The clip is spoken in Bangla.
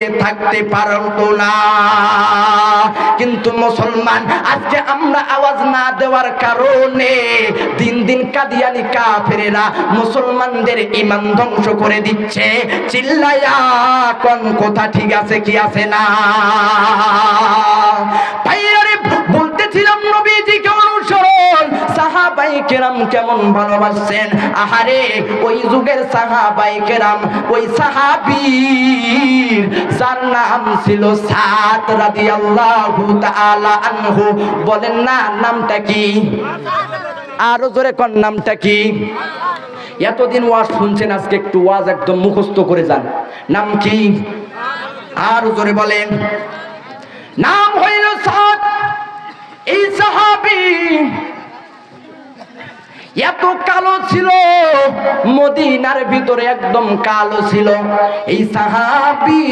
থাকতে পারতো না। কিন্তু মুসলমান আজকে আমরা আওয়াজ না দেওয়ার কারণে দিন দিন কাদিয়ানি কাফেরেরা মুসলমানদের ঈমান ধ্বংস করে দিচ্ছে। চিল্লায়া কোন কথা ঠিক আছে কি আছে না? ভাইয়ারে বলতেছিলাম নবীজিকে অনুসরণ, সাহাবাই কেরাম কেমন ভালোবাসছেন। আহারে ওই যুগের সাহাবাই কেরাম, ওই সাহাবীর যার নাম ছিল সাদ রাদিয়াল্লাহু তাআলা আনহু, বলেন না নামটা কি? আরো জোরে কোন নামটা কি? এতদিন ওয়াজ শুনছেন, আজকে একটু ওয়াজ একদম মুখস্থ করে যান। নাম কি? আরো জোরে বলেন। নাম হইল সাদ। এই সাহাবী এত কালো ছিল, মদিনার ভিতরে একদম কালো ছিল এই সাহাবী।